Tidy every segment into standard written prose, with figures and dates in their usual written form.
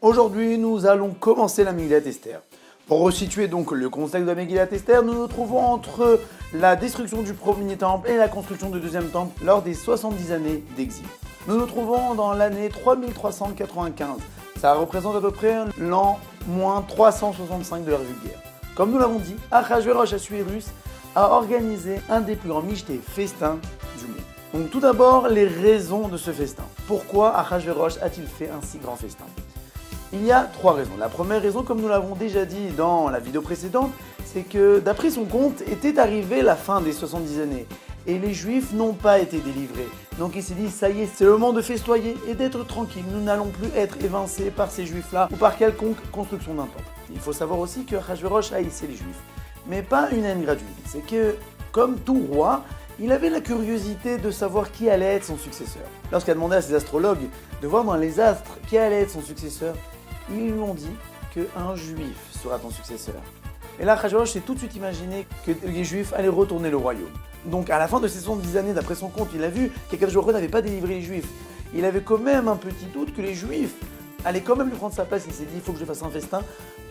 Aujourd'hui, nous allons commencer la Megillat Esther. Pour resituer donc le contexte de la Megillat Esther, nous nous trouvons entre la destruction du premier temple et la construction du deuxième temple lors des 70 années d'exil. Nous nous trouvons dans l'année 3395. Ça représente à peu près l'an moins 365 de l'ère vulgaire. Comme nous l'avons dit, Achashverosh Assuérus a organisé un des plus grands michtés festins du monde. Donc tout d'abord, les raisons de ce festin. Pourquoi Achashverosh a-t-il fait un si grand festin ? Il y a trois raisons. La première raison, comme nous l'avons déjà dit dans la vidéo précédente, c'est que d'après son compte, était arrivée la fin des 70 années et les Juifs n'ont pas été délivrés. Donc il s'est dit, ça y est, c'est le moment de festoyer et d'être tranquille. Nous n'allons plus être évincés par ces Juifs-là ou par quelconque construction d'un temple. Il faut savoir aussi que Achashverosh haïssait les Juifs, mais pas une haine gratuite. C'est que, comme tout roi, il avait la curiosité de savoir qui allait être son successeur. Lorsqu'il a demandé à ses astrologues de voir dans les astres qui allait être son successeur, ils lui ont dit qu'un juif sera ton successeur. Et là, Achashverosh s'est tout de suite imaginé que les juifs allaient retourner le royaume. Donc à la fin de ces 70 années, d'après son compte, il a vu qu'Akadosh n'avait pas délivré les juifs. Il avait quand même un petit doute que les juifs allaient quand même lui prendre sa place. Il s'est dit, il faut que je fasse un festin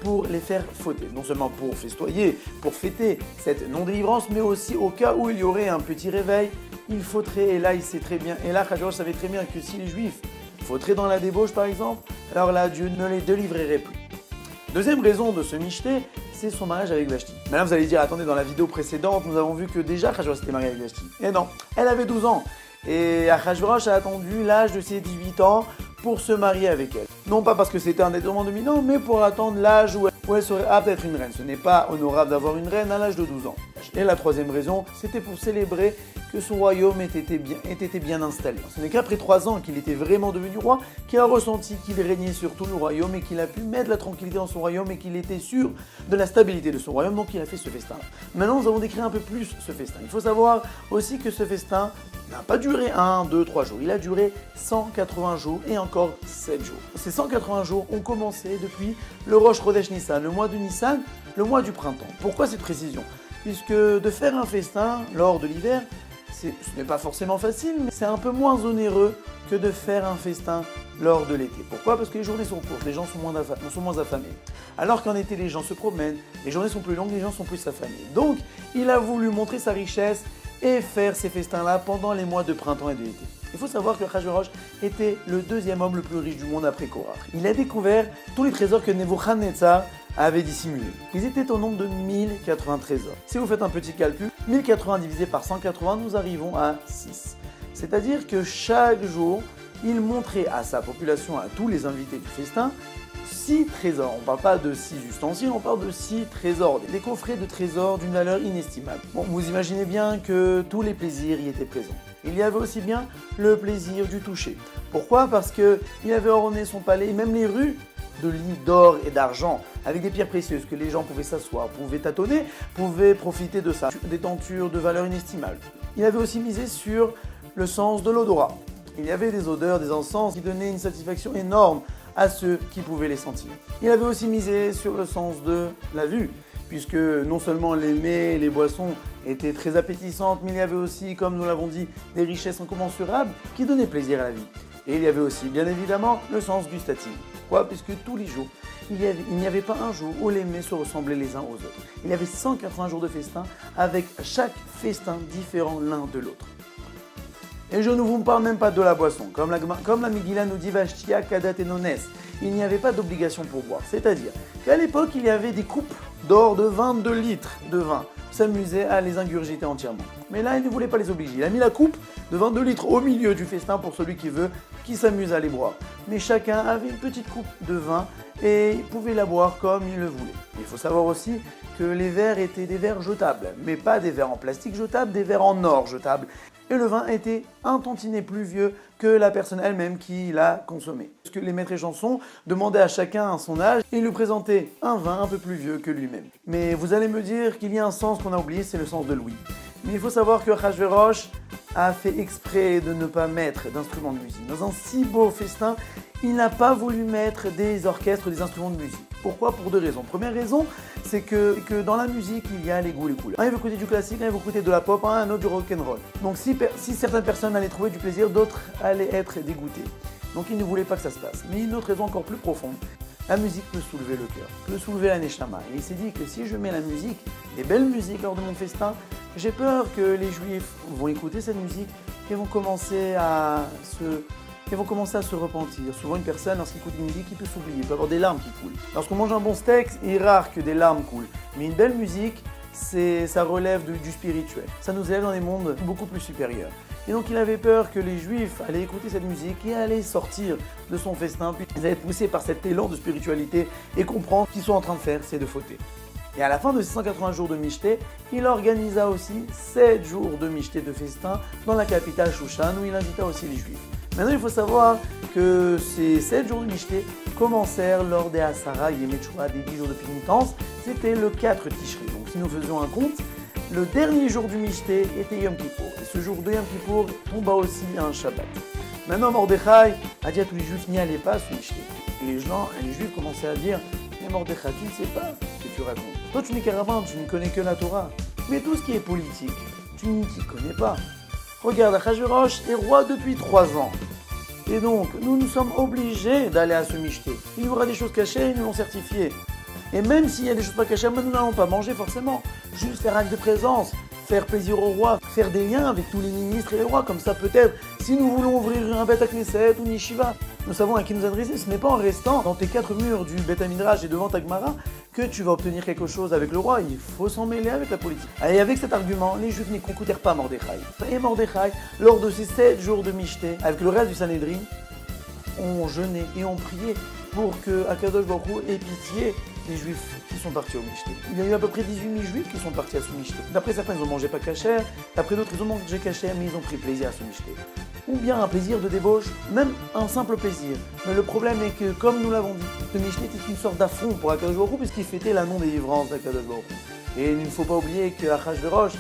pour les faire fauter. Non seulement pour festoyer, pour fêter cette non-délivrance, mais aussi au cas où il y aurait un petit réveil, il faudrait, et là il sait très bien, et là Achashverosh savait très bien que si les juifs fauteraient dans la débauche par exemple, alors là Dieu ne les délivrerait plus. Deuxième raison de ce michté, c'est son mariage avec Vashti. Maintenant vous allez dire, attendez, dans la vidéo précédente, nous avons vu que déjà Achashverosh s'était marié avec Vashti. Et non, elle avait 12 ans. Et Achashverosh a attendu l'âge de ses 18 ans pour se marier avec elle. Non pas parce que c'était un détournement dominant, mais pour attendre l'âge où elle serait apte à être une reine. Ce n'est pas honorable d'avoir une reine à l'âge de 12 ans. Et la troisième raison, c'était pour célébrer que son royaume ait été bien installé. Ce n'est qu'après 3 ans qu'il était vraiment devenu roi, qu'il a ressenti qu'il régnait sur tout le royaume et qu'il a pu mettre la tranquillité dans son royaume et qu'il était sûr de la stabilité de son royaume, donc il a fait ce festin. Maintenant, nous allons décrire un peu plus ce festin. Il faut savoir aussi que ce festin n'a pas duré 1, 2, 3 jours. Il a duré 180 jours et encore 7 jours. Ces 180 jours ont commencé depuis le Rosh Chodesh Nissan, le mois de Nissan, le mois du printemps. Pourquoi cette précision ? Puisque de faire un festin lors de l'hiver, ce n'est pas forcément facile, mais c'est un peu moins onéreux que de faire un festin lors de l'été. Pourquoi ? Parce que les journées sont courtes, les gens sont moins affamés. Alors qu'en été, les gens se promènent, les journées sont plus longues, les gens sont plus affamés. Donc, il a voulu montrer sa richesse et faire ces festins-là pendant les mois de printemps et de l'été. Il faut savoir que Achashverosh était le deuxième homme le plus riche du monde après Korach. Il a découvert tous les trésors que Nebuchadnezzar avait dissimulés. Ils étaient au nombre de 1080 trésors. Si vous faites un petit calcul, 1080 divisé par 180, nous arrivons à 6. C'est-à-dire que chaque jour, il montrait à sa population, à tous les invités du festin, 6 trésors. On ne parle pas de 6 ustensiles, on parle de 6 trésors, des coffrets de trésors d'une valeur inestimable. Bon, vous imaginez bien que tous les plaisirs y étaient présents. Il y avait aussi bien le plaisir du toucher. Pourquoi ? Parce qu'il avait orné son palais, et même les rues, de lits d'or et d'argent, avec des pierres précieuses que les gens pouvaient s'asseoir, pouvaient tâtonner, pouvaient profiter de ça, des tentures de valeur inestimable. Il avait aussi misé sur le sens de l'odorat. Il y avait des odeurs, des encens qui donnaient une satisfaction énorme à ceux qui pouvaient les sentir. Il avait aussi misé sur le sens de la vue, puisque non seulement les mets, les boissons étaient très appétissantes, mais il y avait aussi, comme nous l'avons dit, des richesses incommensurables qui donnaient plaisir à la vie. Et il y avait aussi, bien évidemment, le sens gustatif. Pourquoi ? Puisque tous les jours, il n'y avait pas un jour où les mets se ressemblaient les uns aux autres. Il y avait 180 jours de festin, avec chaque festin différent l'un de l'autre. Et je ne vous parle même pas de la boisson. Comme la Megillah nous dit Vashtia Kadat et Nones, il n'y avait pas d'obligation pour boire. C'est-à-dire qu'à l'époque, il y avait des coupes d'or de 22 litres de vin. S'amusait à les ingurgiter entièrement. Mais là, il ne voulait pas les obliger. Il a mis la coupe de 22 litres au milieu du festin pour celui qui veut, qui s'amuse à les boire. Mais chacun avait une petite coupe de vin et il pouvait la boire comme il le voulait. Il faut savoir aussi que les verres étaient des verres jetables, mais pas des verres en plastique jetables, des verres en or jetables. Et le vin était un tantinet plus vieux que la personne elle-même qui l'a consommé. Parce que les maîtres et chansons demandaient à chacun à son âge et lui présentaient un vin un peu plus vieux que lui-même. Mais vous allez me dire qu'il y a un sens qu'on a oublié, c'est le sens de l'ouïe. Mais il faut savoir que Achashverosh a fait exprès de ne pas mettre d'instruments de musique. Dans un si beau festin, il n'a pas voulu mettre des orchestres, des instruments de musique. Pourquoi ? Pour 2 raisons. Première raison, c'est que dans la musique, il y a les goûts, les couleurs. Un, il veut écouter du classique, un, il veut écouter de la pop, un autre du rock'n'roll. Donc si certaines personnes allaient trouver du plaisir, d'autres allaient être dégoûtées. Donc il ne voulait pas que ça se passe. Mais une autre raison encore plus profonde, la musique peut soulever le cœur, peut soulever la neshama. Et il s'est dit que si je mets la musique, des belles musiques lors de mon festin, j'ai peur que les juifs vont écouter cette musique et vont commencer à se repentir. Souvent une personne, lorsqu'il écoute une musique, il peut s'oublier, il peut avoir des larmes qui coulent. Lorsqu'on mange un bon steak, il est rare que des larmes coulent. Mais une belle musique, ça relève du spirituel. Ça nous élève dans des mondes beaucoup plus supérieurs. Et donc il avait peur que les juifs allaient écouter cette musique et allaient sortir de son festin, puis ils allaient être poussés par cet élan de spiritualité et comprendre ce qu'ils sont en train de faire, c'est de fauter. Et à la fin de ces 180 jours de Michté, il organisa aussi 7 jours de Michté de festin dans la capitale Shushan où il invita aussi les juifs. Maintenant il faut savoir que ces 7 jours de Michté commencèrent lors des Asara Yemechua, des 10 jours de pénitence, c'était le 4 Tishri. Donc si nous faisions un compte, le dernier jour du Michté était Yom Kippour. Et ce jour de Yom Kippour tomba aussi un Shabbat. Maintenant, Mordechai a dit à tous les Juifs, n'y allez pas à ce Michté. Et les Juifs commençaient à dire, mais Mordechai, tu ne sais pas ce que tu racontes. Toi, tu n'es qu'un rabbin, tu ne connais que la Torah. Mais tout ce qui est politique, tu n'y t'y connais pas. Regarde, Achashverosh est roi depuis 3 ans. Et donc, nous sommes obligés d'aller à ce Michté. Il y aura des choses cachées, ils nous l'ont certifié. Et même s'il y a des choses pas cachées, nous n'allons pas manger forcément. Juste faire acte de présence, faire plaisir au roi, faire des liens avec tous les ministres et les rois. Comme ça, peut-être, si nous voulons ouvrir un Beth Knesset ou une yeshiva, nous savons à qui nous adresser. Ce n'est pas en restant dans tes 4 murs du Beth Midrash et devant ta Gemara que tu vas obtenir quelque chose avec le roi. Il faut s'en mêler avec la politique. Et avec cet argument, les Juifs n'écoutèrent pas Mordechai. Et Mordechai, lors de ces 7 jours de Michté, avec le reste du Sanhédrin, ont jeûné et ont prié pour que Akadosh Baruch Hu ait pitié des Juifs qui sont partis au Michté. Il y a eu à peu près 18 000 Juifs qui sont partis à ce Michté. D'après certains, ils ont mangé pas cachère, d'après d'autres, ils ont mangé cachère, mais ils ont pris plaisir à ce Michté. Ou bien un plaisir de débauche, même un simple plaisir. Mais le problème est que, comme nous l'avons dit, le Michté était une sorte d'affront pour Akadosh Baruch Hu, puisqu'il fêtait la non-délivrance d'Akadosh Baruch Hu. Et il ne faut pas oublier que Achashverosh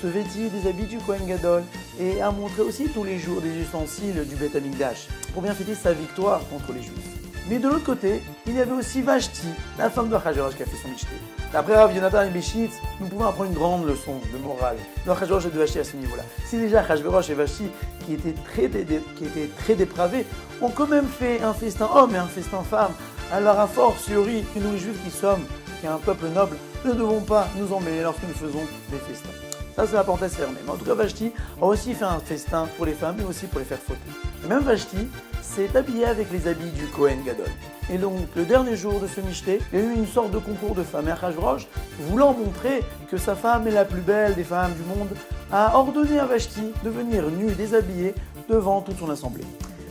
se vêtit des habits du Kohen Gadol et a montré aussi tous les jours des ustensiles du Beth Amikdash pour bien fêter sa victoire contre les Juifs. Mais de l'autre côté, il y avait aussi Vashti, la femme de Achashverosh qui a fait son Michté. D'après Rav Yonatan et Béchitz, nous pouvons apprendre une grande leçon de morale de Achashverosh et de Vashti à ce niveau-là. Si déjà Achashverosh et Vashti, qui étaient très dépravés, ont quand même fait un festin homme et un festin femme, alors à fortiori, nous les Juifs qui sommes, qui est un peuple noble, ne devons pas nous emmêler lorsque nous faisons des festins. Ça, c'est la parenthèse fermée. Mais en tout cas, Vashti a aussi fait un festin pour les femmes, mais aussi pour les faire fauter. Et même Vashti s'est habillée avec les habits du Kohen Gadol. Et donc, le dernier jour de ce Michté, il y a eu une sorte de concours de femmes. Et Achashverosh, voulant montrer que sa femme est la plus belle des femmes du monde, a ordonné à Vashti de venir nue et déshabillée devant toute son assemblée.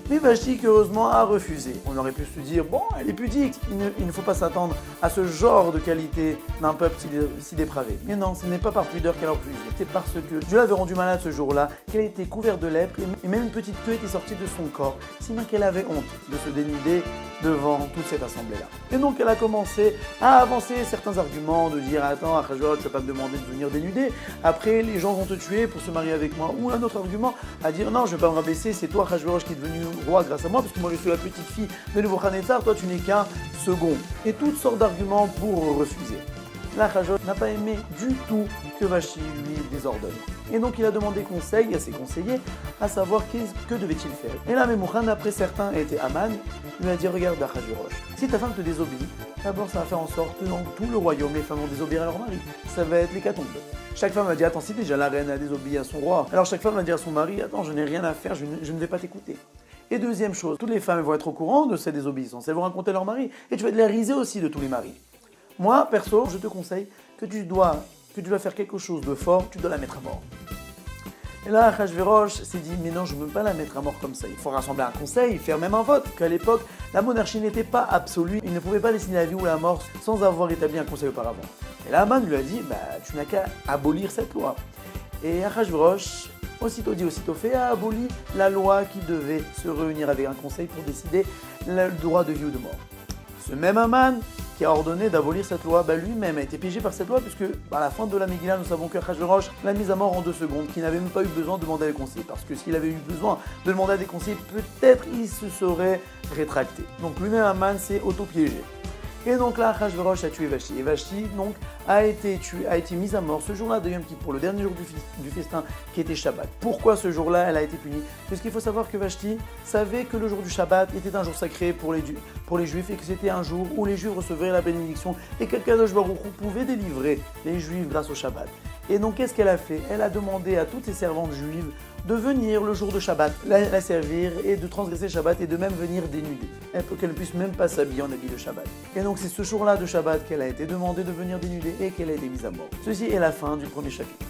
Mais Vashti, heureusement, a refusé. On aurait pu se dire, bon, elle est pudique, il ne faut pas s'attendre à ce genre de qualité d'un peuple si dépravé. Mais non, ce n'est pas par pudeur qu'elle a refusé. C'est parce que Dieu l'avait rendue malade ce jour-là, qu'elle était couverte de lèpre et même une petite queue était sortie de son corps, si bien qu'elle avait honte de se dénuder devant toute cette assemblée-là. Et donc elle a commencé à avancer certains arguments, de dire, attends, Achashverosh, tu vas pas me demander de venir dénuder, après les gens vont te tuer pour se marier avec moi. Ou un autre argument, à dire, non, je vais pas me rabaisser, c'est toi, Achashverosh, qui est devenu roi grâce à moi, parce que moi je suis la petite fille de Nebuchadnezzar, toi tu n'es qu'un second. Et toutes sortes d'arguments pour refuser. Là, Achashverosh n'a pas aimé du tout que Vashti lui désordonne. Et donc il a demandé conseil à ses conseillers, à savoir que devait-il faire. Et là, Memouchan, après certains étaient Aman, lui a dit, regarde Achashverosh, si ta femme te désobéit, d'abord ça va faire en sorte que dans tout le royaume, les femmes vont désobéir à leur mari. Ça va être l'hécatombe. Chaque femme va dire, attends, si déjà la reine a désobéi à son roi, alors chaque femme va dire à son mari, attends, je n'ai rien à faire, je ne vais pas t'écouter. Et deuxième chose, toutes les femmes vont être au courant de ces désobéissances, elles vont raconter leur mari, et tu vas te les riser aussi de tous les maris. Moi, perso, je te conseille que tu dois faire quelque chose de fort, tu dois la mettre à mort. Et là, Achashverosh s'est dit, mais non, je ne veux pas la mettre à mort comme ça. Il faut rassembler un conseil, faire même un vote. Qu'à l'époque, la monarchie n'était pas absolue. Il ne pouvait pas décider la vie ou la mort sans avoir établi un conseil auparavant. Et là, Aman lui a dit, tu n'as qu'à abolir cette loi. Et Achashverosh, aussitôt dit, aussitôt fait, a aboli la loi qui devait se réunir avec un conseil pour décider le droit de vie ou de mort. Ce même Aman qui a ordonné d'abolir cette loi, lui-même a été piégé par cette loi, puisque à la fin de la Megillah, nous savons que Achashverosh l'a mise à mort en 2 secondes, qu'il n'avait même pas eu besoin de demander des conseils, parce que s'il avait eu besoin de demander des conseils, peut-être il se serait rétracté. Donc lui-même, Aman, s'est auto-piégé. Et donc là, Achashverosh a tué Vashti. Et Vashti donc, a été mise à mort ce jour-là de Yom Kippour, le dernier jour du festin qui était Shabbat. Pourquoi ce jour-là elle a été punie? Parce qu'il faut savoir que Vashti savait que le jour du Shabbat était un jour sacré pour les Juifs et que c'était un jour où les Juifs recevaient la bénédiction et qu'Akadosh Baruch Hu pouvait délivrer les Juifs grâce au Shabbat. Et donc qu'est-ce qu'elle a fait? Elle a demandé à toutes ses servantes juives de venir le jour de Shabbat, la servir et de transgresser Shabbat et de même venir dénudée. Qu'elle ne puisse même pas s'habiller en habit de Shabbat. Et donc c'est ce jour-là de Shabbat qu'elle a été demandée de venir dénudée et qu'elle a été mise à mort. Ceci est la fin du premier chapitre.